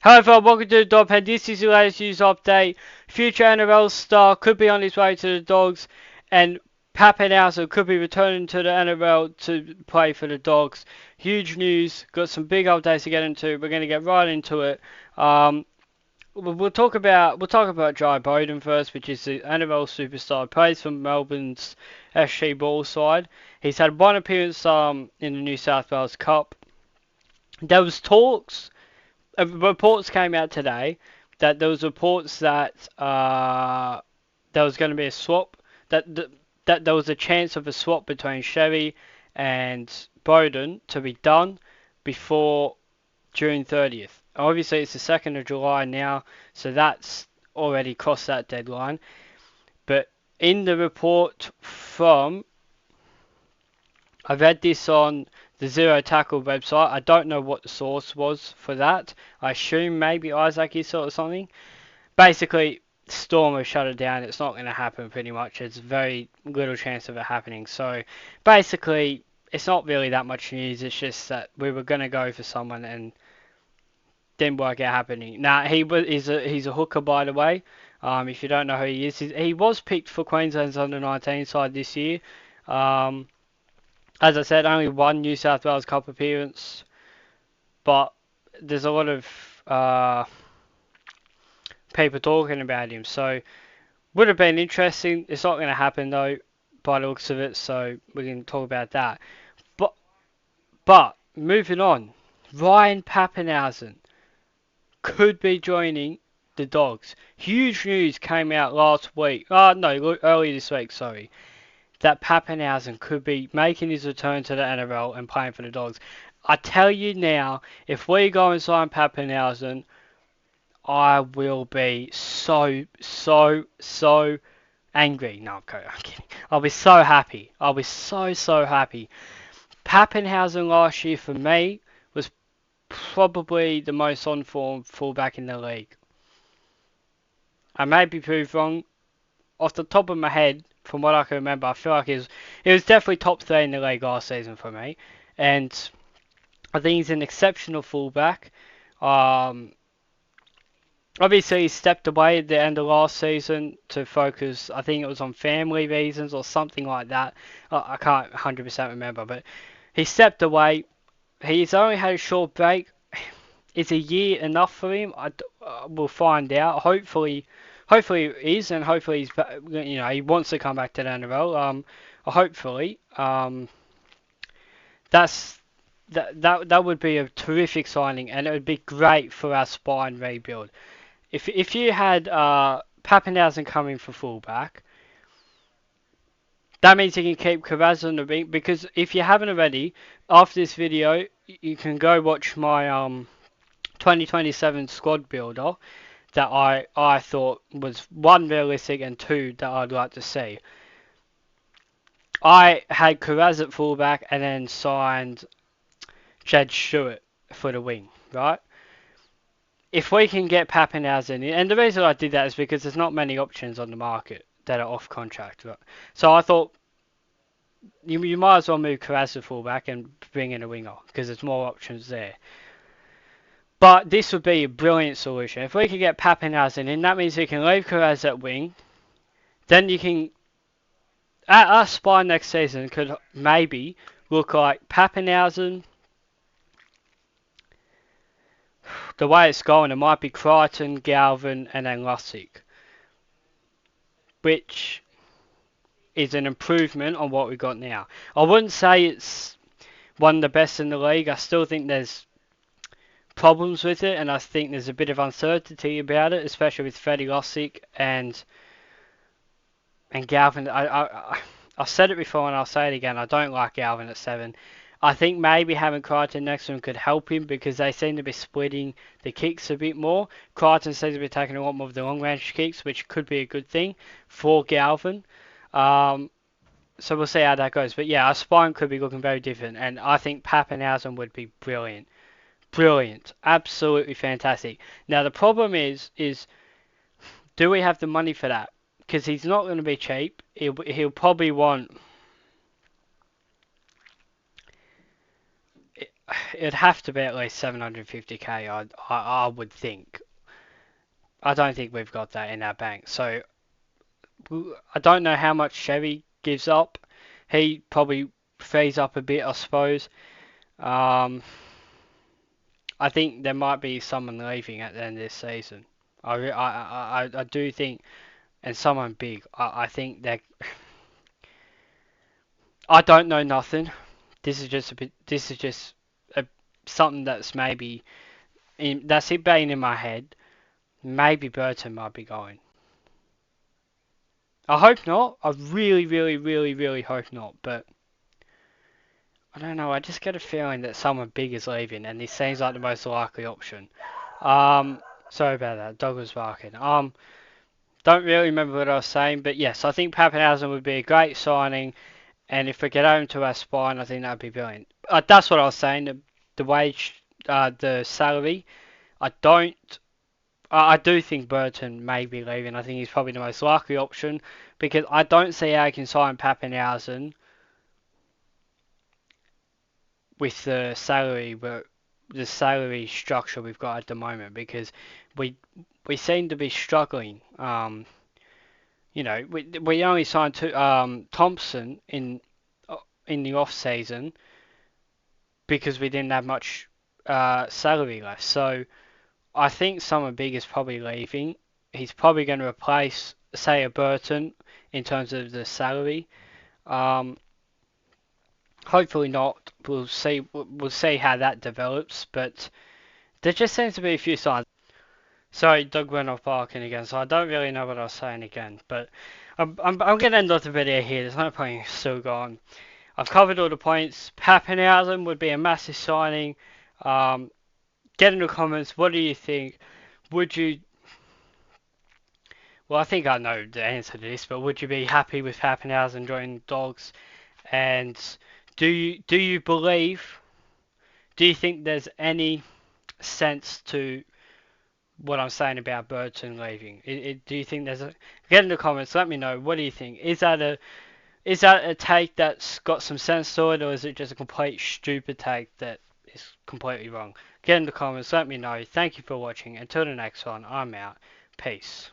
Hello everyone, welcome to the Dog Pen. This is the latest news update. Future NRL star could be on his way to the Dogs, and PAPENHUYZEN could be returning to the NRL to play for the Dogs. Huge news. Got some big updates to get into. We're going to get right into it. We'll talk about Jai Bowden first, which is the NRL superstar. Plays for Melbourne's SG Ball side. He's had one appearance in the New South Wales Cup. There was talks. Reports came out today that there was reports that there was going to be a swap, that there was a chance of a swap between Chevy and Bowden to be done before June 30th. Obviously, it's the 2nd of July now, so that's already crossed that deadline. But in the report from, I read this on the Zero Tackle website. I don't know what the source was for that. I assume maybe Isaac is or something. Basically, Storm has shut it down. It's not going to happen pretty much. There's very little chance of it happening. So basically, it's not really that much news. It's just that we were going to go for someone and didn't work out happening. Now, he's a hooker, by the way. If you don't know who he is, he was picked for Queensland's under-19 side this year. As I said, only one New South Wales Cup appearance, but there's a lot of people talking about him, so would have been interesting. It's not going to happen though, by the looks of it, so we can talk about that. But moving on, Ryan Papenhuyzen could be joining the Dogs. Huge news came out last week. Earlier this week, sorry. That Papenhuyzen could be making his return to the NRL and playing for the Dogs. I tell you now, if we go and sign Papenhuyzen, I will be so angry. No, I'm kidding. I'll be so happy. I'll be so happy. Papenhuyzen last year for me was probably the most on-form fullback in the league. I may be proved wrong. Off the top of my head, from what I can remember, I feel like it was definitely top 3 in the league last season for me. And I think he's an exceptional fullback. Obviously, he stepped away at the end of last season to focus, I think it was on family reasons or something like that. I can't 100% remember, but he stepped away. He's only had a short break. Is a year enough for him? We'll find out. Hopefully it is, and hopefully he wants to come back to the NRL. Hopefully, that would be a terrific signing, and it would be great for our spine rebuild. If you had Papenhuyzen coming for fullback, that means you can keep Carrazza on the wing, because if you haven't already, after this video, you can go watch my 2027 squad builder that I thought was 1 realistic and 2 that I'd like to see. I had Carrazza at fullback and then signed Jed Stewart for the wing, right? If we can get Papenhuyzen in, and the reason I did that is because there's not many options on the market that are off contract, right? So I thought you might as well move Carrazza fullback and bring in a winger because there's more options there. But this would be a brilliant solution. If we can get Papenhuyzen in, that means we can leave Carrazza at wing. Then you can... Our spine next season could maybe look like Papenhuyzen. The way it's going, it might be Crichton, Galvin, and then Lussick, which is an improvement on what we've got now. I wouldn't say it's one of the best in the league. I still think there's problems with it, and I think there's a bit of uncertainty about it, especially with Freddie Lussick and Galvin. I've said it before and I'll say it again. I don't like Galvin at 7. I think maybe having Crichton next to him could help him because they seem to be splitting the kicks a bit more. Crichton seems to be taking a lot more of the long range kicks, which could be a good thing for Galvin. So we'll see how that goes. But yeah, our spine could be looking very different, and I think Papenhuyzen would be brilliant. Brilliant. Absolutely fantastic. Now the problem is do we have the money for that? Because he's not going to be cheap. He'll probably want... it'd have to be at least 750k. I would think. I don't think we've got that in our bank. So I don't know how much Chevy gives up. He probably frees up a bit, I suppose. Um, I think there might be someone leaving at the end of this season. I do think, and someone big. I think that I don't know nothing. This is just a bit. This is just a, something that's maybe that's it being in my head. Maybe Burton might be going. I hope not. I really, really, really, really hope not. But I don't know. I just get a feeling that someone big is leaving, and this seems like the most likely option. Um, Sorry about that. Dog was barking. Don't really remember what I was saying, but yes, I think Pappenhausen would be a great signing, and if we get home to our spine, I think that'd be brilliant. That's what I was saying. The wage, the salary. I don't. I do think Burton may be leaving. I think he's probably the most likely option because I don't see how he can sign Pappenhausen with the salary structure we've got at the moment because we we seem to be struggling. We only signed Thompson in the off season because we didn't have much salary left. So I think someone big is probably leaving. He's probably going to replace, say, a Burton in terms of the salary. Um, Hopefully not. We'll see. We'll see how that develops. But there just seems to be a few signs. Sorry, Doug went off barking again, so I don't really know what I was saying again. But I'm going to end off the video here. There's no point in still going. I've covered all the points. Pappenhausen would be a massive signing. Um, get in the comments. What do you think? Would you? Well, I think I know the answer to this, but would you be happy with Pappenhausen joining Dogs? And do you believe? Do you think there's any sense to what I'm saying about Burton leaving? Do you think there's a? Get in the comments. Let me know. What do you think? Is that a take that's got some sense to it, or is it just a complete stupid take that is completely wrong? Get in the comments. Let me know. Thank you for watching. Until the next one, I'm out. Peace.